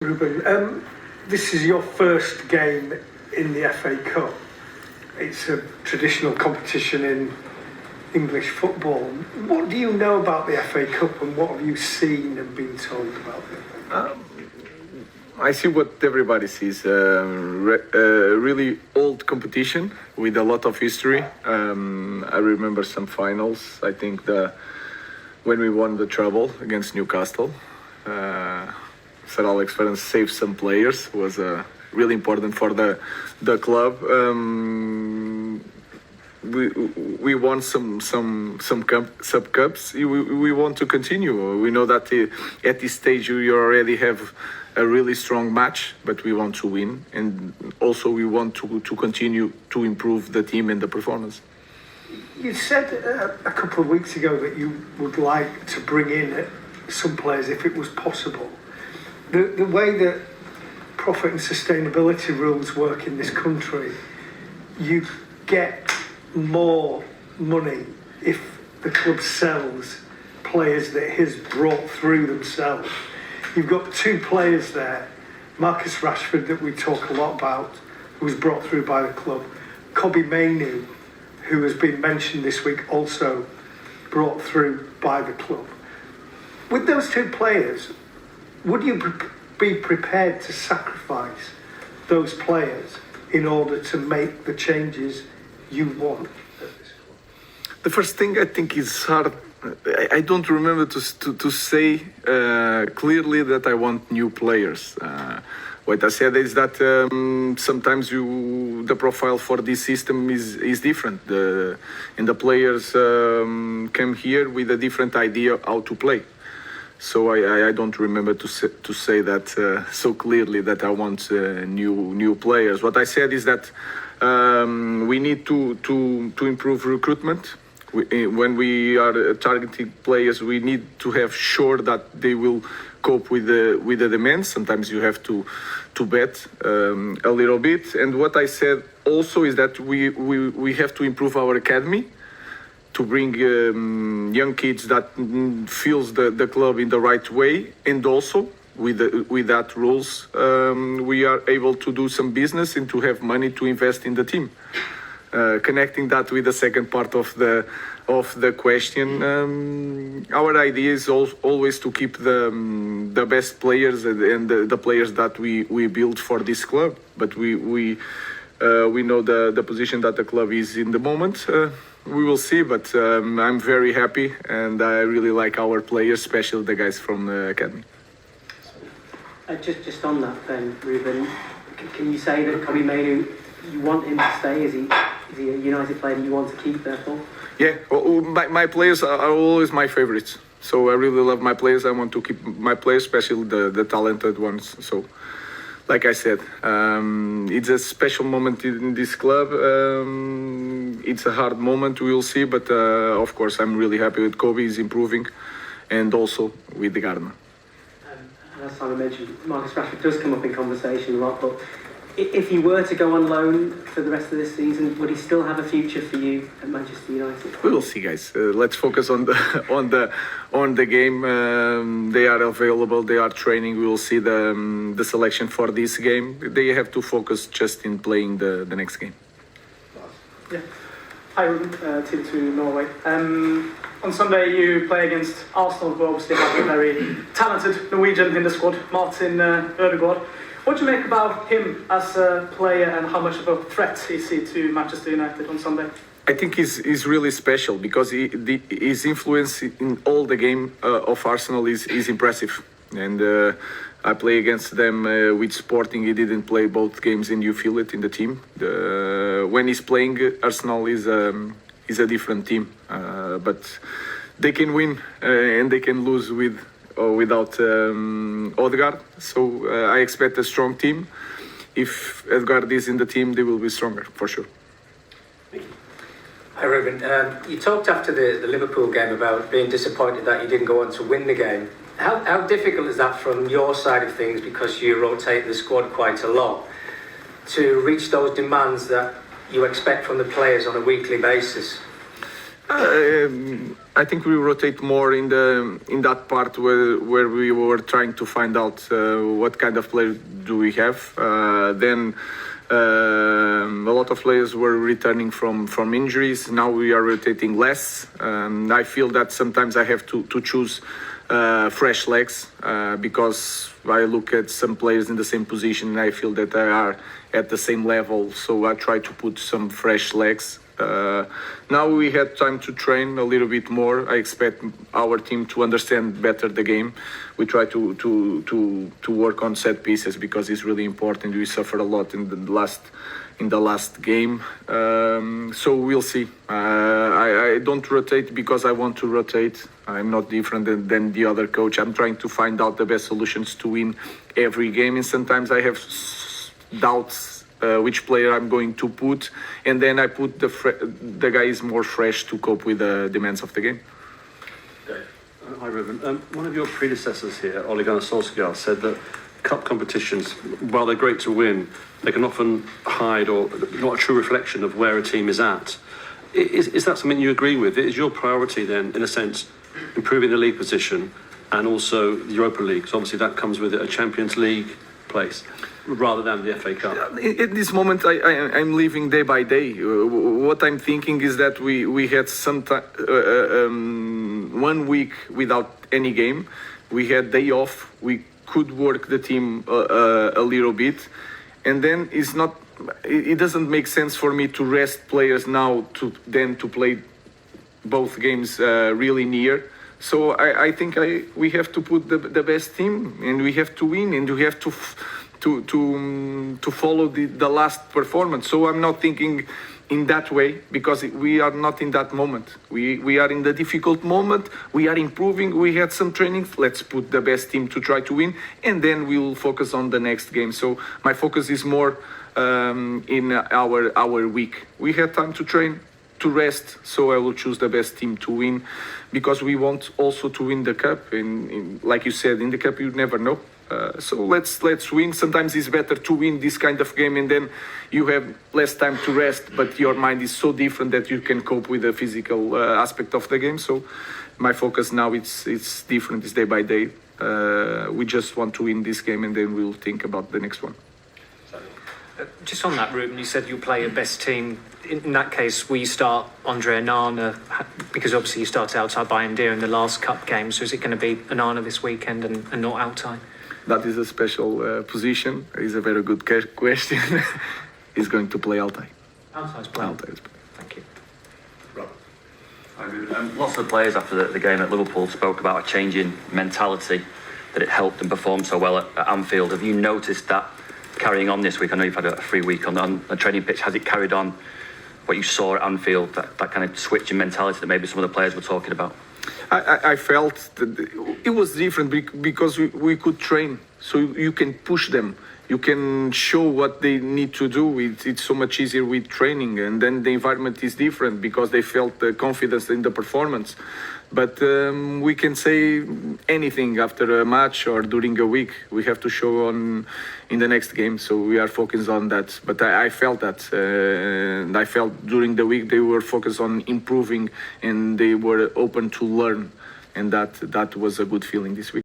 Rubin, this is your first game in the FA Cup. It's a traditional competition in English football. What do you know about the FA Cup and what have you seen and been told about it? I see what everybody sees. Really old competition with a lot of history. I remember some finals. I think when we won the treble against Newcastle. Sir Alex Ferguson saved some players, was really important for the club. We won some sub cups. We want to continue. We know that at this stage we already have a really strong match, but we want to win, and also we want to continue to improve the team and the performance. You said a couple of weeks ago that you would like to bring in some players if it was possible. The way that profit and sustainability rules work in this country, you get more money if the club sells players that it has brought through themselves. You've got two players there, Marcus Rashford, that we talk a lot about, who was brought through by the club, Kobbie Mainoo, who has been mentioned this week, also brought through by the club. With those two players, would you be prepared to sacrifice those players in order to make the changes you want at this club? The first thing I think is hard. I don't remember to say clearly that I want new players. What I said is that sometimes the profile for this system is different. And the players come here with a different idea how to play. So I don't remember to say that so clearly that I want new players. What I said is that we need to improve recruitment. When we are targeting players, we need to have sure that they will cope with the demands. Sometimes you have to bet a little bit. And what I said also is that we have to improve our academy, to bring young kids that feels the club in the right way, and also with that rules we are able to do some business and to have money to invest in the team. Connecting that with the second part of the question, our idea is always to keep the best players and the players that we build for this club. But we know the position that the club is in the moment. We will see, but I'm very happy and I really like our players, especially the guys from the academy. Just on that then, Rubin, can you say that Kobbie Mainoo, you want him to stay? Is he a United player that you want to keep, therefore? Yeah, my players are always my favorites. So I really love my players. I want to keep my players, especially the talented ones. So, like I said, it's a special moment in this club. It's a hard moment, we will see. But of course, I'm really happy with Kobbie. He's improving, and also with the Gardner. As Simon mentioned, Marcus Rashford does come up in conversation a lot, but if he were to go on loan for the rest of this season, would he still have a future for you at Manchester United? We will see, guys. Let's focus on the game. They are available. They are training. We will see the selection for this game. They have to focus just in playing the next game. Yeah. Hi, Rubin, team to Norway. On Sunday, you play against Arsenal, who obviously have a very talented Norwegian in the squad, Martin Ødegaard. What do you make about him as a player and how much of a threat is he to Manchester United on Sunday? I think he's really special because his influence in all the game of Arsenal is impressive. And I play against them with Sporting. He didn't play both games, and you feel it in the team. When he's playing, Arsenal is a different team. But they can win and they can lose with or without Ødegaard. So I expect a strong team. If Ødegaard is in the team, they will be stronger, for sure. Hi Rubin, you talked after the Liverpool game about being disappointed that you didn't go on to win the game. How difficult is that from your side of things, because you rotate the squad quite a lot, to reach those demands that you expect from the players on a weekly basis? I think we rotate more in that part where we were trying to find out what kind of player do we have. Then a lot of players were returning from injuries. Now we are rotating less. I feel that sometimes I have to choose fresh legs because I look at some players in the same position and I feel that they are at the same level. So I try to put some fresh legs. Now we had time to train a little bit more. I expect our team to understand better the game. We try to work on set pieces because it's really important. We suffered a lot in the last game. So we'll see. I don't rotate because I want to rotate. I'm not different than the other coach. I'm trying to find out the best solutions to win every game. And sometimes I have doubts which player I'm going to put, and then I put the guys more fresh to cope with the demands of the game. Hi, Rubin. One of your predecessors here, Ole Gunnar Solskjaer, said that cup competitions, while they're great to win, they can often hide or not a true reflection of where a team is at. Is that something you agree with? Is your priority then, in a sense, improving the league position and also the Europa League? So obviously that comes with a Champions League place rather than the FA Cup. At this moment, I'm living day by day. What I'm thinking is that we had some 1 week without any game. We had day off. We could work the team a little bit, and then it doesn't make sense for me to rest players now to play both games really near. So I think we have to put the best team, and we have to win, and we have to follow the last performance. So I'm not thinking in that way because we are not in that moment. We are in the difficult moment. We are improving. We had some training. Let's put the best team to try to win, and then we'll focus on the next game. So my focus is more in our week. We had time to train, to rest, so I will choose the best team to win because we want also to win the cup. And like you said, in the cup you never know. So let's win. Sometimes it's better to win this kind of game and then you have less time to rest, but your mind is so different that you can cope with the physical aspect of the game. So my focus now it's different. It's day by day. We just want to win this game and then we'll think about the next one. Just on that, Ruben, you said you'll play your best team. In that case, will you start Andre Onana? Because obviously you started outside Bayern in the last cup game. So is it going to be Onana this weekend and not Altay? That is a special position. It's a very good question. He's going to play Altay. Altay's playing. Thank you. Lots of the players after the game at Liverpool spoke about a change in mentality, that it helped them perform so well at Anfield. Have you noticed that carrying on this week? I know you've had a free week on the training pitch. Has it carried on what you saw at Anfield, that kind of switch in mentality that maybe some of the players were talking about? I felt that it was different because we could train, so you can push them. You can show what they need to do. It's so much easier with training, and then the environment is different because they felt the confidence in the performance. But we can say anything after a match or during a week. We have to show in the next game, so we are focused on that. But I felt that, and I felt during the week they were focused on improving and they were open to learn, and that was a good feeling this week.